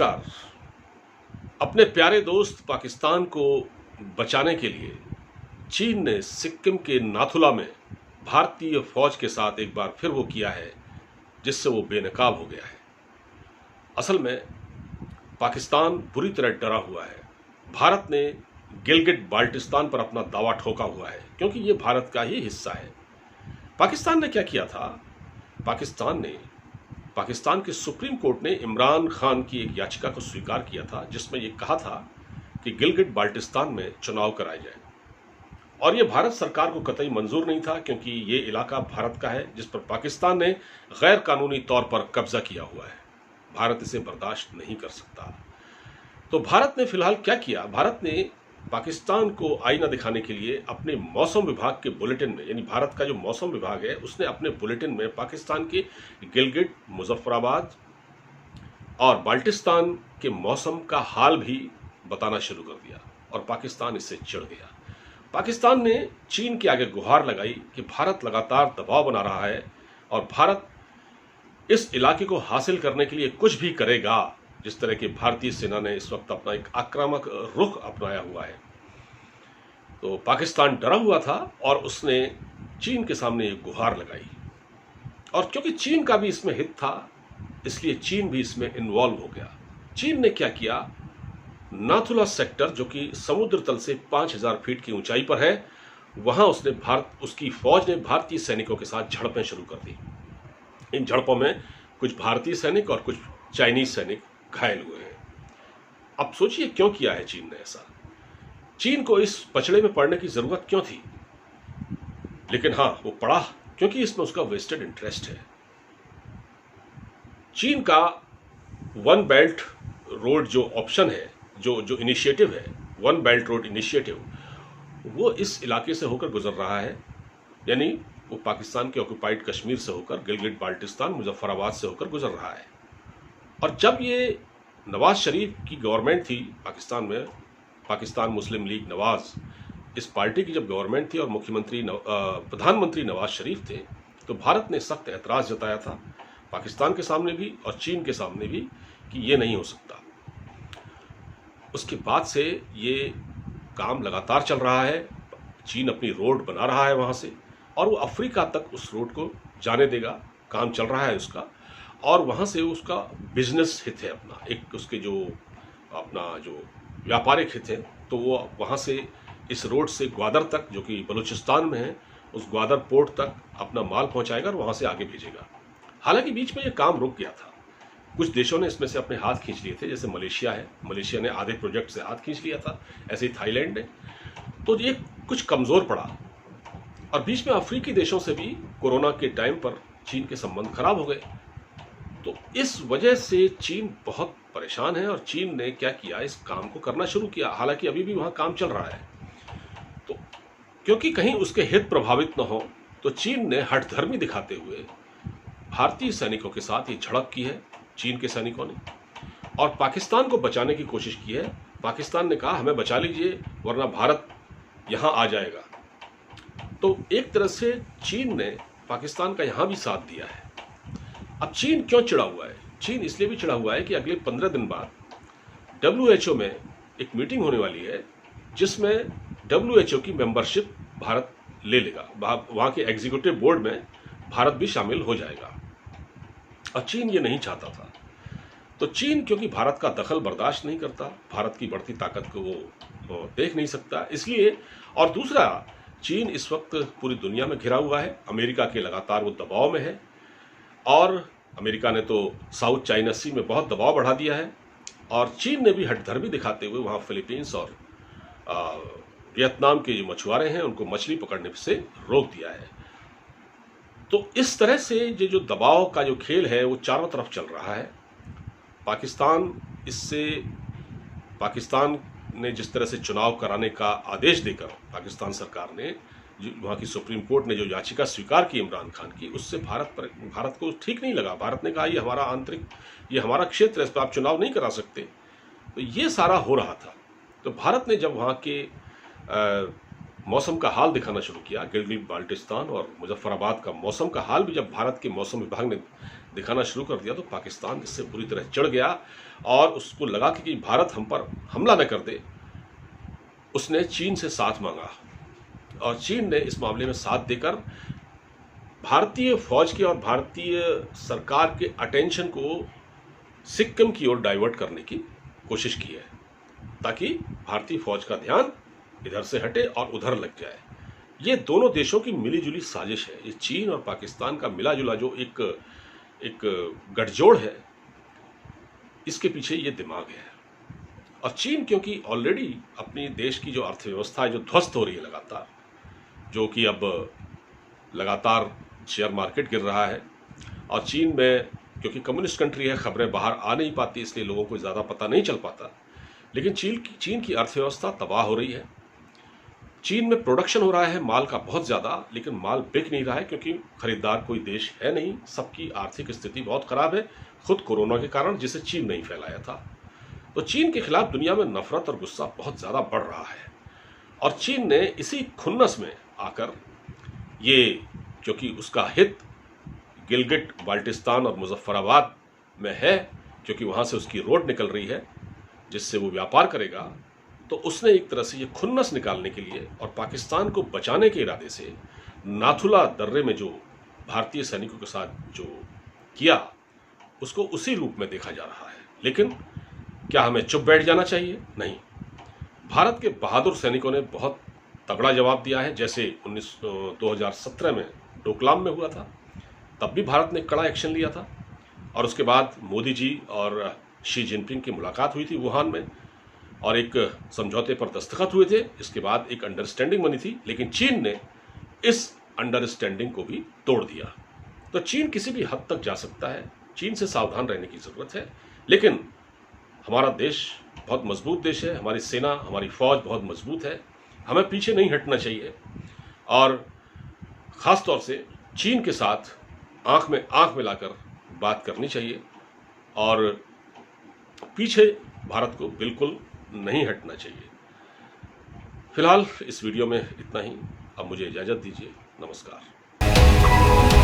नमस्कार। अपने प्यारे दोस्त पाकिस्तान को बचाने के लिए चीन ने सिक्किम के नाथुला में भारतीय फौज के साथ एक बार फिर वो किया है जिससे वो बेनकाब हो गया है। असल में पाकिस्तान बुरी तरह डरा हुआ है। भारत ने गिलगिट बाल्टिस्तान पर अपना दावा ठोका हुआ है क्योंकि ये भारत का ही हिस्सा है। पाकिस्तान ने क्या किया था? पाकिस्तान के सुप्रीम कोर्ट ने इमरान खान की एक याचिका को स्वीकार किया था जिसमें यह कहा था कि गिलगिट बाल्टिस्तान में चुनाव कराए जाए, और यह भारत सरकार को कतई मंजूर नहीं था क्योंकि ये इलाका भारत का है जिस पर पाकिस्तान ने गैर कानूनी तौर पर कब्जा किया हुआ है। भारत इसे बर्दाश्त नहीं कर सकता। तो भारत ने फिलहाल क्या किया? भारत ने पाकिस्तान को आईना दिखाने के लिए अपने मौसम विभाग के बुलेटिन में, यानी भारत का जो मौसम विभाग है उसने अपने बुलेटिन में पाकिस्तान के गिलगिट, मुजफ्फराबाद और बाल्टिस्तान के मौसम का हाल भी बताना शुरू कर दिया और पाकिस्तान इससे चिढ़ गया। पाकिस्तान ने चीन के आगे गुहार लगाई कि भारत लगातार दबाव बना रहा है और भारत इस इलाके को हासिल करने के लिए कुछ भी करेगा। जिस तरह की भारतीय सेना ने इस वक्त अपना एक आक्रामक रुख अपनाया हुआ है, तो पाकिस्तान डरा हुआ था और उसने चीन के सामने एक गुहार लगाई, और क्योंकि चीन का भी इसमें हित था इसलिए चीन भी इसमें इन्वॉल्व हो गया। चीन ने क्या किया? नाथुला सेक्टर, जो कि समुद्र तल से 5000 फीट की ऊंचाई पर है, वहां उसकी फौज ने भारतीय सैनिकों के साथ झड़पें शुरू कर दी। इन झड़पों में कुछ भारतीय सैनिक और कुछ चाइनीज सैनिक घायल हुए हैं। अब सोचिए क्यों किया है चीन ने ऐसा? चीन को इस पचड़े में पड़ने की जरूरत क्यों थी? लेकिन हां, वो पड़ा क्योंकि इसमें उसका वेस्टेड इंटरेस्ट है। चीन का वन बेल्ट रोड जो ऑप्शन है, जो इनिशिएटिव है, वन बेल्ट रोड इनिशिएटिव, वो इस इलाके से होकर गुजर रहा है। यानी वो पाकिस्तान के ऑक्युपाइड कश्मीर से होकर गिलगिट बाल्टिस्तान, मुजफ्फराबाद से होकर गुजर रहा है। और जब ये नवाज शरीफ की गवर्नमेंट थी पाकिस्तान में, पाकिस्तान मुस्लिम लीग नवाज, इस पार्टी की जब गवर्नमेंट थी और प्रधानमंत्री नवाज शरीफ थे, तो भारत ने सख्त एतराज़ जताया था पाकिस्तान के सामने भी और चीन के सामने भी कि ये नहीं हो सकता। उसके बाद से ये काम लगातार चल रहा है। चीन अपनी रोड बना रहा है वहाँ से, और वो अफ्रीका तक उस रोड को जाने देगा। काम चल रहा है उसका, और वहाँ से उसका बिजनेस हित है अपना, एक उसके जो व्यापारिक हित है, तो वो वहाँ से इस रोड से ग्वादर तक, जो कि बलूचिस्तान में है, उस ग्वादर पोर्ट तक अपना माल पहुँचाएगा और वहाँ से आगे भेजेगा। हालांकि बीच में ये काम रुक गया था। कुछ देशों ने इसमें से अपने हाथ खींच लिए थे, जैसे मलेशिया है, मलेशिया ने आधे प्रोजेक्ट से हाथ खींच लिया था, ऐसे ही थाईलैंड ने। तो ये कुछ कमज़ोर पड़ा, और बीच में अफ्रीकी देशों से भी कोरोना के टाइम पर चीन के संबंध खराब हो गए। तो इस वजह से चीन बहुत परेशान है, और चीन ने क्या किया? इस काम को करना शुरू किया। हालांकि अभी भी वहाँ काम चल रहा है। तो क्योंकि कहीं उसके हित प्रभावित न हो, तो चीन ने हठधर्मी दिखाते हुए भारतीय सैनिकों के साथ ये झड़प की है, चीन के सैनिकों ने, और पाकिस्तान को बचाने की कोशिश की है। पाकिस्तान ने कहा हमें बचा लीजिए वरना भारत यहाँ आ जाएगा। तो एक तरह से चीन ने पाकिस्तान का यहाँ भी साथ दिया है। अब चीन क्यों चिढ़ा हुआ है? चीन इसलिए भी चिढ़ा हुआ है कि अगले 15 दिन बाद WHO में एक मीटिंग होने वाली है जिसमें WHO की मेंबरशिप भारत ले लेगा। वहाँ के एग्जीक्यूटिव बोर्ड में भारत भी शामिल हो जाएगा, और चीन ये नहीं चाहता था। तो चीन क्योंकि भारत का दखल बर्दाश्त नहीं करता, भारत की बढ़ती ताकत को वो देख नहीं सकता, इसलिए। और दूसरा, चीन इस वक्त पूरी दुनिया में घिरा हुआ है। अमेरिका के लगातार वो दबाव में है, और अमेरिका ने तो साउथ चाइना सी में बहुत दबाव बढ़ा दिया है, और चीन ने भी हठधर्मी दिखाते हुए वहाँ फिलीपींस और वियतनाम के जो मछुआरे हैं उनको मछली पकड़ने से रोक दिया है। तो इस तरह से ये जो दबाव का जो खेल है वो चारों तरफ चल रहा है। पाकिस्तान ने जिस तरह से चुनाव कराने का आदेश देकर पाकिस्तान सरकार ने, वहाँ की सुप्रीम कोर्ट ने जो याचिका स्वीकार की इमरान खान की, उससे भारत को ठीक नहीं लगा। भारत ने कहा ये हमारा क्षेत्र है, इस पर आप चुनाव नहीं करा सकते। तो ये सारा हो रहा था। तो भारत ने जब वहाँ के मौसम का हाल दिखाना शुरू किया, गिलगिट बाल्टिस्तान और मुजफ्फराबाद का मौसम का हाल भी जब भारत के मौसम विभाग ने दिखाना शुरू कर दिया तो पाकिस्तान इससे बुरी तरह चिढ़ गया और उसको लगा कि भारत हम पर हमला न कर दे। उसने चीन से साथ मांगा और चीन ने इस मामले में साथ देकर भारतीय फौज की और भारतीय सरकार के अटेंशन को सिक्किम की ओर डाइवर्ट करने की कोशिश की है, ताकि भारतीय फौज का ध्यान इधर से हटे और उधर लग जाए। ये दोनों देशों की मिलीजुली साजिश है। ये चीन और पाकिस्तान का मिला जुला जो एक गठजोड़ है, इसके पीछे ये दिमाग है। और चीन क्योंकि ऑलरेडी अपनी देश की जो अर्थव्यवस्था है जो ध्वस्त हो रही है लगातार, जो कि अब लगातार शेयर मार्केट गिर रहा है, और चीन में क्योंकि कम्युनिस्ट कंट्री है खबरें बाहर आ नहीं पाती, इसलिए लोगों को ज़्यादा पता नहीं चल पाता, लेकिन चीन की अर्थव्यवस्था तबाह हो रही है। चीन में प्रोडक्शन हो रहा है माल का बहुत ज़्यादा, लेकिन माल बिक नहीं रहा है क्योंकि खरीदार कोई देश है नहीं। सबकी आर्थिक स्थिति बहुत ख़राब है, खुद कोरोना के कारण, जिसे चीन नहीं फैलाया था। तो चीन के खिलाफ दुनिया में नफरत और गुस्सा बहुत ज़्यादा बढ़ रहा है। और चीन ने इसी खुन्नस में आकर ये, क्योंकि उसका हित गिलगिट बाल्टिस्तान और मुजफ्फराबाद में है, क्योंकि वहाँ से उसकी रोड निकल रही है जिससे वो व्यापार करेगा, तो उसने एक तरह से ये खुन्नस निकालने के लिए और पाकिस्तान को बचाने के इरादे से नाथुला दर्रे में जो भारतीय सैनिकों के साथ जो किया, उसको उसी रूप में देखा जा रहा है। लेकिन क्या हमें चुप बैठ जाना चाहिए? नहीं। भारत के बहादुर सैनिकों ने बहुत तगड़ा जवाब दिया है। जैसे 2017 में डोकलाम में हुआ था, तब भी भारत ने कड़ा एक्शन लिया था, और उसके बाद मोदी जी और शी जिनपिंग की मुलाकात हुई थी वुहान में, और एक समझौते पर दस्तखत हुए थे। इसके बाद एक अंडरस्टैंडिंग बनी थी, लेकिन चीन ने इस अंडरस्टैंडिंग को भी तोड़ दिया। तो चीन किसी भी हद तक जा सकता है, चीन से सावधान रहने की ज़रूरत है। लेकिन हमारा देश बहुत मजबूत देश है, हमारी सेना, हमारी फौज बहुत मजबूत है, हमें पीछे नहीं हटना चाहिए। और ख़ास तौर से चीन के साथ आंख में आंख मिलाकर बात करनी चाहिए, और पीछे भारत को बिल्कुल नहीं हटना चाहिए। फिलहाल इस वीडियो में इतना ही। अब मुझे इजाज़त दीजिए। नमस्कार।